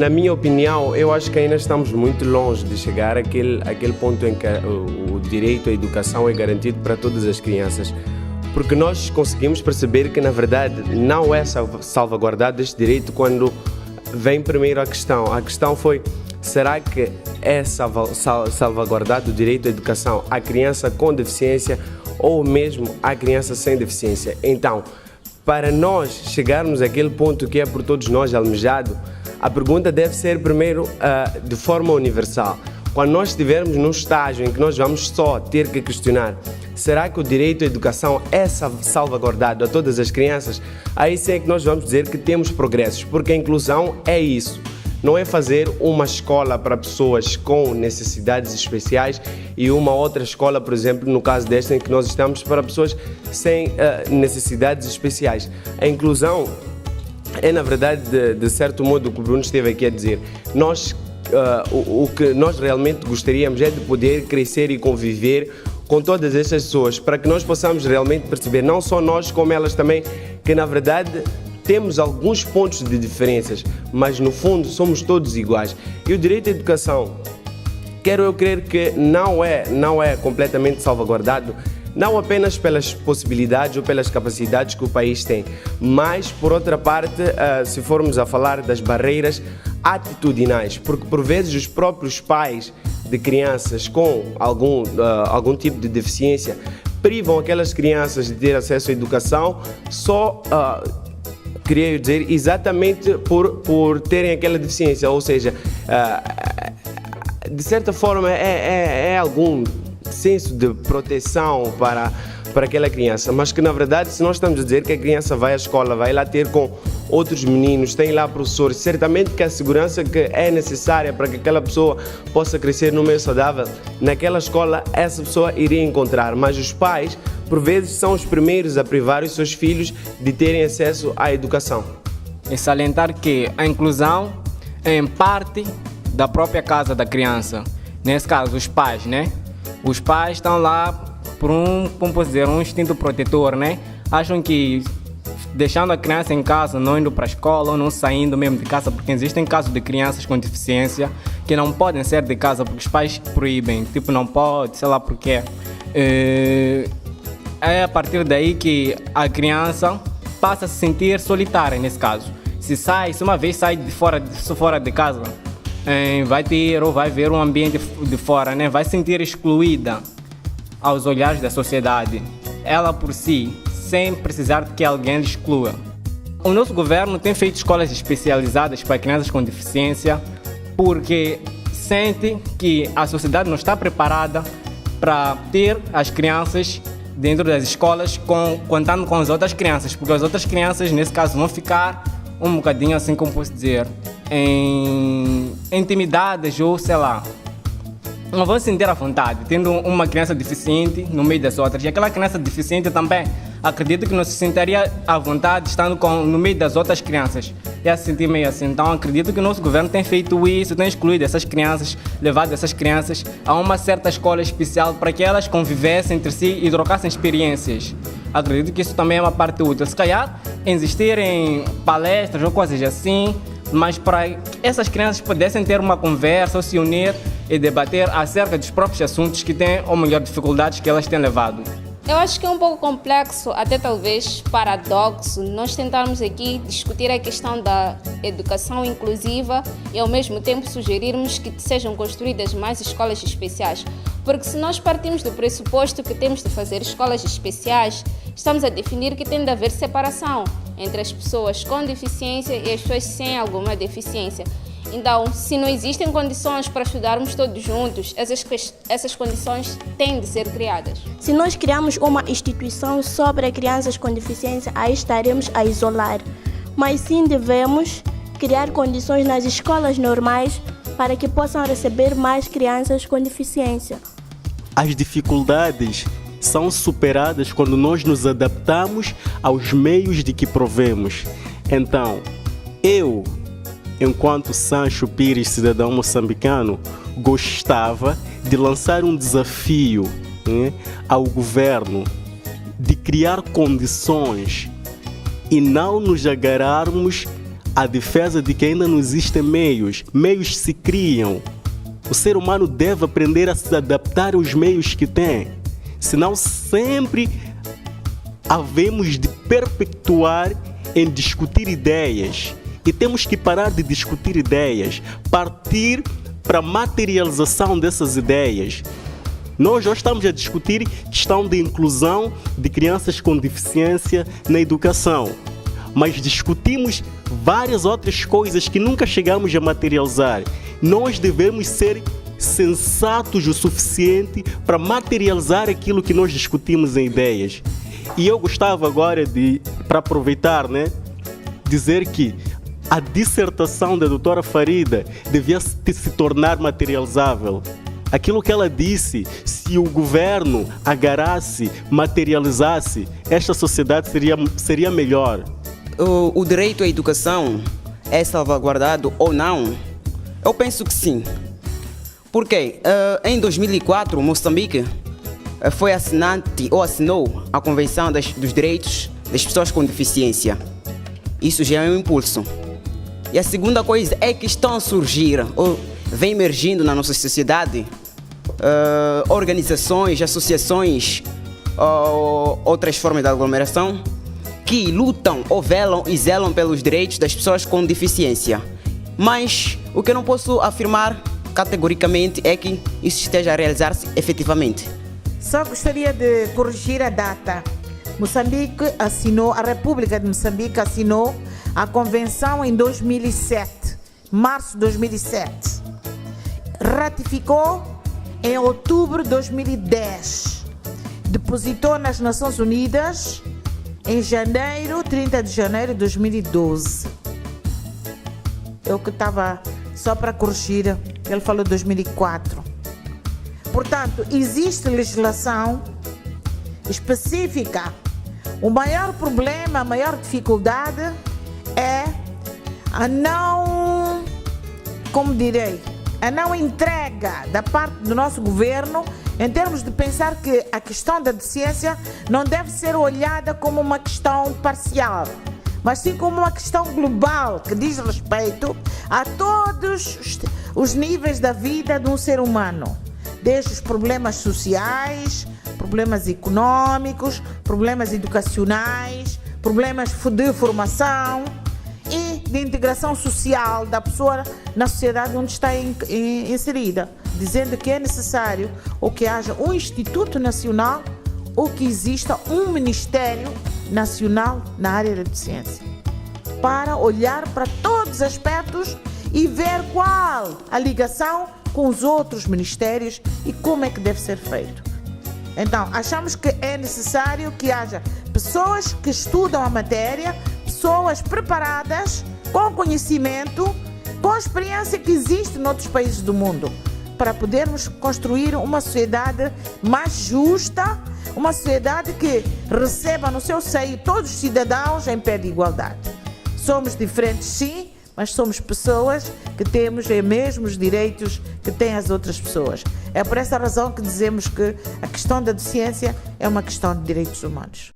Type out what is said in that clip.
na minha opinião, eu acho que ainda estamos muito longe de chegar àquele ponto em que o direito à educação é garantido para todas as crianças. Porque nós conseguimos perceber que, na verdade, não é salvaguardado este direito quando vem primeiro a questão. A questão foi, será que é salvaguardado o direito à educação à criança com deficiência ou mesmo à criança sem deficiência? Então, para nós chegarmos àquele ponto que é por todos nós almejado, a pergunta deve ser primeiro de forma universal. Quando nós estivermos num estágio em que nós vamos só ter que questionar, será que o direito à educação é salvaguardado a todas as crianças? Aí sim é que nós vamos dizer que temos progressos, porque a inclusão é isso. Não é fazer uma escola para pessoas com necessidades especiais e uma outra escola, por exemplo, no caso desta em que nós estamos, para pessoas sem necessidades especiais. A inclusão é, na verdade, de certo modo, o que o Bruno esteve aqui a dizer. O que nós realmente gostaríamos é de poder crescer e conviver com todas estas pessoas, para que nós possamos realmente perceber, não só nós, como elas também, que na verdade temos alguns pontos de diferenças, mas no fundo somos todos iguais. E o direito à educação, quero eu crer que não é completamente salvaguardado, não apenas pelas possibilidades ou pelas capacidades que o país tem, mas, por outra parte, se formos a falar das barreiras atitudinais, porque por vezes os próprios pais de crianças com algum tipo de deficiência privam aquelas crianças de ter acesso à educação só, queria dizer, exatamente por terem aquela deficiência, ou seja, de certa forma é algum senso de proteção para aquela criança, mas que na verdade, se nós estamos a dizer que a criança vai à escola, vai lá ter com outros meninos, tem lá professores, certamente que a segurança que é necessária para que aquela pessoa possa crescer no meio saudável, naquela escola essa pessoa iria encontrar, mas os pais, por vezes, são os primeiros a privar os seus filhos de terem acesso à educação. E salientar que a inclusão é em parte da própria casa da criança, nesse caso os pais, né? Os pais estão lá por um instinto protetor, né? Acham que deixando a criança em casa, não indo para a escola ou não saindo mesmo de casa, porque existem casos de crianças com deficiência que não podem sair de casa porque os pais proíbem, tipo, não pode, sei lá porquê. É a partir daí que a criança passa a se sentir solitária nesse caso. Se uma vez sai fora de casa, vai ver um ambiente de fora, né? Vai se sentir excluída aos olhares da sociedade, ela por si, sem precisar de que alguém lhe exclua. O nosso governo tem feito escolas especializadas para crianças com deficiência porque sente que a sociedade não está preparada para ter as crianças dentro das escolas contando com as outras crianças, porque as outras crianças, nesse caso, vão ficar um bocadinho, assim como posso dizer, intimidadas ou sei lá, não vão se sentir à vontade, tendo uma criança deficiente no meio das outras. E aquela criança deficiente também, acredito que não se sentiria à vontade estando no meio das outras crianças. Ia se sentir meio assim. Então acredito que o nosso governo tem feito isso, tem excluído essas crianças, levado essas crianças a uma certa escola especial para que elas convivessem entre si e trocassem experiências. Acredito que isso também é uma parte útil. Se calhar existirem palestras ou coisas assim, mas para que essas crianças pudessem ter uma conversa ou se unir e debater acerca dos próprios assuntos que têm, ou melhor, dificuldades que elas têm levado. Eu acho que é um pouco complexo, até talvez paradoxo, nós tentarmos aqui discutir a questão da educação inclusiva e ao mesmo tempo sugerirmos que sejam construídas mais escolas especiais. Porque se nós partimos do pressuposto que temos de fazer escolas especiais, estamos a definir que tem de haver separação entre as pessoas com deficiência e as pessoas sem alguma deficiência. Então, se não existem condições para estudarmos todos juntos, essas condições têm de ser criadas. Se nós criarmos uma instituição só para crianças com deficiência, aí estaremos a isolar. Mas sim devemos criar condições nas escolas normais para que possam receber mais crianças com deficiência. As dificuldades são superadas quando nós nos adaptamos aos meios de que provemos. Então, eu, enquanto Sancho Pires, cidadão moçambicano, gostava de lançar um desafio ao governo de criar condições e não nos agarrarmos a defesa de que ainda não existem meios. Meios se criam. O ser humano deve aprender a se adaptar aos meios que tem. Senão sempre havemos de perpetuar em discutir ideias. E temos que parar de discutir ideias, partir para a materialização dessas ideias. Nós já estamos a discutir questão de inclusão de crianças com deficiência na educação, mas discutimos várias outras coisas que nunca chegamos a materializar. Nós devemos ser sensatos o suficiente para materializar aquilo que nós discutimos em ideias. E eu gostava agora de, para aproveitar, dizer que a dissertação da doutora Farida devia se tornar materializável. Aquilo que ela disse, se o governo agarrasse, materializasse, esta sociedade seria melhor. O direito à educação é salvaguardado ou não? Eu penso que sim. Porque em 2004, Moçambique foi assinante ou assinou a Convenção dos Direitos das Pessoas com Deficiência. Isso já é um impulso. E a segunda coisa é que estão a surgir, ou vem emergindo na nossa sociedade, organizações, associações, outras formas de aglomeração que lutam ou velam e zelam pelos direitos das pessoas com deficiência. Mas o que eu não posso afirmar categoricamente é que isso esteja a realizar-se efetivamente. Só gostaria de corrigir a data. A República de Moçambique assinou a Convenção em 2007, março de 2007. Ratificou em outubro de 2010. Depositou nas Nações Unidas em 30 de janeiro de 2012. Eu que estava só para corrigir, ele falou 2004. Portanto, existe legislação específica. O maior problema, a maior dificuldade é a não entrega da parte do nosso governo em termos de pensar que a questão da deficiência não deve ser olhada como uma questão parcial, mas sim como uma questão global que diz respeito a todos os níveis da vida de um ser humano, desde os problemas sociais, problemas econômicos, problemas educacionais, problemas de formação e de integração social da pessoa na sociedade onde está inserida, dizendo que é necessário ou que haja um Instituto Nacional ou que exista um Ministério Nacional na área da deficiência, para olhar para todos os aspectos e ver qual a ligação com os outros ministérios e como é que deve ser feito. Então, achamos que é necessário que haja pessoas que estudam a matéria, pessoas preparadas, com conhecimento, com experiência que existe em outros países do mundo, para podermos construir uma sociedade mais justa, uma sociedade que receba no seu seio todos os cidadãos em pé de igualdade. Somos diferentes, sim, mas somos pessoas que temos os mesmos direitos que têm as outras pessoas. É por essa razão que dizemos que a questão da deficiência é uma questão de direitos humanos.